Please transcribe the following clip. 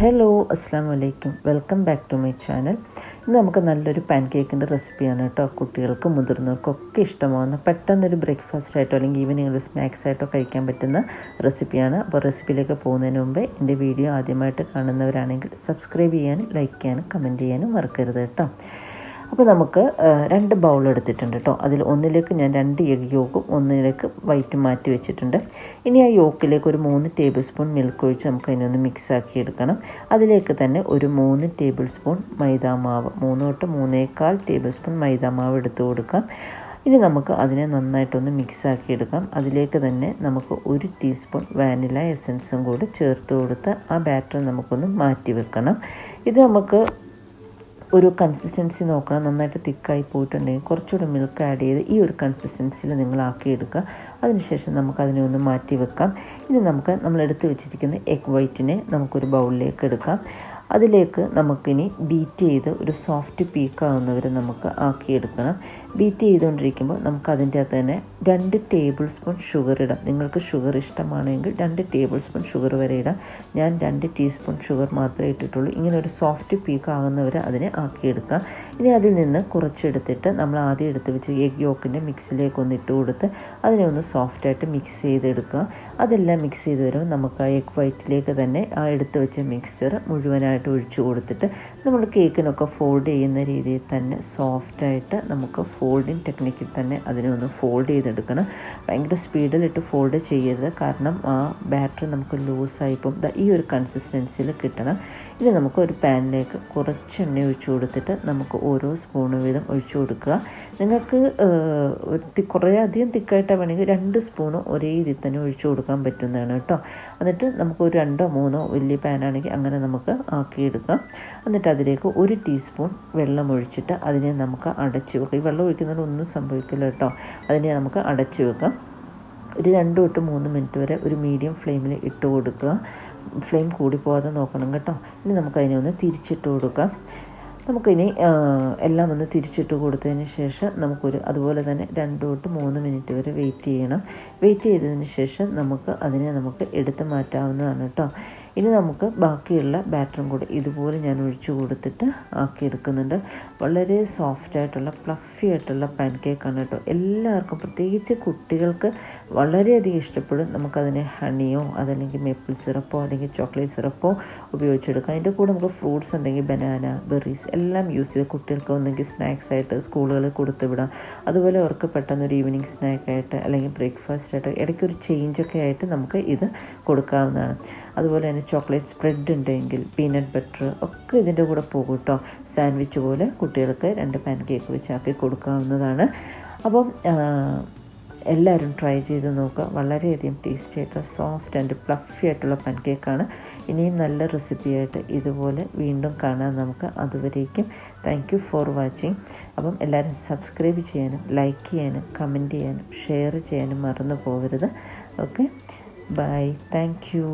Hello അസ്സാം വലൈക്കും, welcome back to my channel. ഇന്ന് നമുക്ക് നല്ലൊരു പാൻ കേക്കിൻ്റെ റെസിപ്പിയാണ് കേട്ടോ. കുട്ടികൾക്കും മുതിർന്നവർക്കും ഒക്കെ ഇഷ്ടമാകുന്ന പെട്ടെന്നൊരു ബ്രേക്ക്ഫാസ്റ്റ് ആയിട്ടോ അല്ലെങ്കിൽ ഈവനിങ് ഒരു സ്നാക്സ് ആയിട്ടോ കഴിക്കാൻ പറ്റുന്ന റെസിപ്പിയാണ്. അപ്പോൾ റെസിപ്പിയിലേക്ക് പോകുന്നതിന് മുമ്പേ എൻ്റെ വീഡിയോ ആദ്യമായിട്ട് കാണുന്നവരാണെങ്കിൽ സബ്സ്ക്രൈബ് ചെയ്യാനും ലൈക്ക് ചെയ്യാനും കമൻറ്റ് ചെയ്യാനും മറക്കരുത് കേട്ടോ. അപ്പോൾ നമുക്ക് 2 ബൗൾ എടുത്തിട്ടുണ്ട് കേട്ടോ. അതിൽ ഒന്നിലേക്ക് ഞാൻ 2 എഗ് യോക്കും ഒന്നിലേക്ക് വൈറ്റ് മാറ്റി വെച്ചിട്ടുണ്ട്. ഇനി ആ യോക്കിലേക്ക് ഒരു 3 ടേബിൾ സ്പൂൺ മിൽക്ക് ഒഴിച്ച് നമുക്ക് അതിനൊന്ന് മിക്സാക്കി എടുക്കണം. അതിലേക്ക് തന്നെ ഒരു 3 ടേബിൾ സ്പൂൺ മൈദാമാവ്, 3 തൊട്ട് 3.25 ടേബിൾ സ്പൂൺ മൈദാമാവ് എടുത്ത് കൊടുക്കാം. ഇനി നമുക്ക് അതിനെ നന്നായിട്ടൊന്ന് മിക്സാക്കി എടുക്കാം. അതിലേക്ക് തന്നെ നമുക്ക് 1 ടീസ്പൂൺ വാനില എസൻസും കൂടി ചേർത്ത് കൊടുത്ത് ആ ബാറ്റർ നമുക്കൊന്ന് മാറ്റി വെക്കണം. ഇത് നമുക്ക് ഒരു കൺസിസ്റ്റൻസി നോക്കണം. നന്നായിട്ട് തിക്കായി പോയിട്ടുണ്ടെങ്കിൽ കുറച്ചുകൂടെ മിൽക്ക് ആഡ് ചെയ്ത് ഈ ഒരു കൺസിസ്റ്റൻസിയിൽ നിങ്ങൾ ആക്കിയെടുക്കുക. അതിനുശേഷം നമുക്കതിനെ ഒന്ന് മാറ്റി വെക്കാം. ഇനി നമ്മൾ എടുത്ത് വെച്ചിരിക്കുന്ന എഗ് വൈറ്റിനെ നമുക്കൊരു ബൗളിലേക്ക് എടുക്കാം. അതിലേക്ക് നമുക്കിനി ബീറ്റ് ചെയ്ത് ഒരു സോഫ്റ്റ് പീക്കാവുന്നവരെ നമുക്ക് ആക്കിയെടുക്കണം. ബീറ്റ് ചെയ്തുകൊണ്ടിരിക്കുമ്പോൾ നമുക്കതിൻ്റെ അകത്ത് തന്നെ 2 ടേബിൾ സ്പൂൺ ഷുഗർ ഇടാം. നിങ്ങൾക്ക് ഷുഗർ ഇഷ്ടമാണെങ്കിൽ 2 ടേബിൾ സ്പൂൺ ഷുഗർ വരെ ഇടാം. ഞാൻ 2 ടീസ്പൂൺ ഷുഗർ മാത്രമേ ഇട്ടിട്ടുള്ളൂ. ഇങ്ങനെ ഒരു സോഫ്റ്റ് പീക്കാകുന്നവരെ അതിനെ ആക്കിയെടുക്കാം. ഇനി അതിൽ നിന്ന് കുറച്ചെടുത്തിട്ട് നമ്മൾ ആദ്യം എടുത്ത് വെച്ച് എഗ് യോക്കിൻ്റെ മിക്സിലേക്ക് ഒന്ന് ഇട്ട് കൊടുത്ത് അതിനെ ഒന്ന് സോഫ്റ്റായിട്ട് മിക്സ് ചെയ്തെടുക്കുക. അതെല്ലാം മിക്സ് ചെയ്ത് വരുമ്പോൾ നമുക്ക് ആ എഗ് വൈറ്റിലേക്ക് തന്നെ ആ എടുത്ത് വെച്ച മിക്സ്ചർ മുഴുവനായിട്ട് ഒഴിച്ചു കൊടുത്തിട്ട് നമ്മൾ കേക്കിനൊക്കെ ഫോൾഡ് ചെയ്യുന്ന രീതിയിൽ തന്നെ സോഫ്റ്റായിട്ട് നമുക്ക് ഫോൾഡിങ് ടെക്നിക്കിൽ തന്നെ അതിനെ ഒന്ന് ഫോൾഡ് ചെയ്തെടുക്കണം. ഭയങ്കര സ്പീഡിലിട്ട് ഫോൾഡ് ചെയ്യരുത്, കാരണം ആ ബാറ്റർ നമുക്ക് ലൂസായിപ്പം ഈ ഒരു കൺസിസ്റ്റൻസിയിൽ കിട്ടണം. ഇനി നമുക്ക് ഒരു പാനിലേക്ക് കുറച്ച് എണ്ണ ഒഴിച്ചു കൊടുത്തിട്ട് നമുക്ക് ഓരോ സ്പൂണ് വീതം ഒഴിച്ചു കൊടുക്കുക. നിങ്ങൾക്ക് കുറേ അധികം തിക്കായിട്ട് വേണമെങ്കിൽ 2 സ്പൂണ് ഒരേ ഇതിൽ തന്നെ ഒഴിച്ചു കൊടുക്കാൻ പറ്റുന്നതാണ് കേട്ടോ. എന്നിട്ട് നമുക്ക് ഒരു 2 3 വലിയ പാനാണെങ്കിൽ അങ്ങനെ നമുക്ക് ആക്കിയെടുക്കാം. എന്നിട്ട് അതിലേക്ക് 1 ടീസ്പൂൺ വെള്ളം ഒഴിച്ചിട്ട് അതിനെ നമുക്ക് അടച്ചു വെക്കാം. ഈ വെള്ളം ഒഴിക്കുന്നതിന് ഒന്നും സംഭവിക്കില്ല കേട്ടോ. അതിനെ നമുക്ക് അടച്ചു വെക്കാം. ഒരു 2 തൊട്ട് 3 മിനിറ്റ് വരെ ഒരു മീഡിയം ഫ്ലെയിമിൽ ഇട്ട് കൊടുക്കുക. ഫ്ലെയിം കൂടിപ്പോകാതെ നോക്കണം കേട്ടോ. ഇനി നമുക്കതിനെ ഒന്ന് തിരിച്ചിട്ട് കൊടുക്കാം. നമുക്കിനി എല്ലാം ഒന്ന് തിരിച്ചിട്ട് കൊടുത്തതിന് ശേഷം അതുപോലെ തന്നെ 2 തൊട്ട് 3 മിനിറ്റ് വരെ വെയിറ്റ് ചെയ്യണം. വെയിറ്റ് ചെയ്തതിന് ശേഷം നമുക്ക് എടുത്ത് മാറ്റാവുന്നതാണ് കേട്ടോ. ഇനി നമുക്ക് ബാക്കിയുള്ള ബാറ്ററും കൂടി ഇതുപോലെ ഞാൻ ഒഴിച്ചു കൊടുത്തിട്ട് ആക്കിയെടുക്കുന്നുണ്ട്. വളരെ സോഫ്റ്റായിട്ടുള്ള ഫ്ലഫി ആയിട്ടുള്ള പാൻ കേക്കാണ് കേട്ടോ. എല്ലാവർക്കും, പ്രത്യേകിച്ച് കുട്ടികൾക്ക് വളരെയധികം ഇഷ്ടപ്പെടും. നമുക്കതിനെ ഹണിയോ അതല്ലെങ്കിൽ മേപ്പിൾ സിറപ്പോ അല്ലെങ്കിൽ ചോക്ലേറ്റ് സിറപ്പോ ഉപയോഗിച്ചെടുക്കാം. അതിൻ്റെ കൂടെ നമുക്ക് ഫ്രൂട്ട്സ് ഉണ്ടെങ്കിൽ ബനാന, ബെറീസ് എല്ലാം യൂസ് ചെയ്ത് കുട്ടികൾക്ക് ഒന്നെങ്കിൽ സ്നാക്സ് ആയിട്ട് സ്കൂളുകളിൽ കൊടുത്തു വിടാം. അതുപോലെ അവർക്ക് പെട്ടെന്നൊരു ഈവനിങ് സ്നാക്കായിട്ട് അല്ലെങ്കിൽ ബ്രേക്ക്ഫാസ്റ്റ് ആയിട്ട് ഇടയ്ക്കൊരു ചേഞ്ചൊക്കെ ആയിട്ട് നമുക്ക് ഇത് കൊടുക്കാവുന്നതാണ്. അതുപോലെ തന്നെ ചോക്ലേറ്റ് സ്പ്രെഡ് ഉണ്ടെങ്കിൽ പീനട്ട് ബട്ടർ ഒക്കെ ഇതിൻ്റെ കൂടെ പോകും കേട്ടോ. സാൻഡ്വിച്ച് പോലെ കുട്ടികൾക്ക് 2 പാൻ കേക്ക് വെച്ചാക്കി കൊടുക്കാവുന്നതാണ്. അപ്പം എല്ലാവരും ട്രൈ ചെയ്ത് നോക്കുക. വളരെയധികം ടേസ്റ്റി ആയിട്ടുള്ള സോഫ്റ്റ് ആൻഡ് ഫ്ലഫി ആയിട്ടുള്ള പാൻ കേക്കാണ്. ഇനിയും നല്ല റെസിപ്പിയായിട്ട് ഇതുപോലെ വീണ്ടും കാണാൻ നമുക്ക്. അതുവരേക്കും താങ്ക് യു ഫോർ വാച്ചിങ്. അപ്പം എല്ലാവരും സബ്സ്ക്രൈബ് ചെയ്യാനും ലൈക്ക് ചെയ്യാനും കമൻറ്റ് ചെയ്യാനും ഷെയർ ചെയ്യാനും മറന്നു പോകരുത്. Okay, bye, thank U.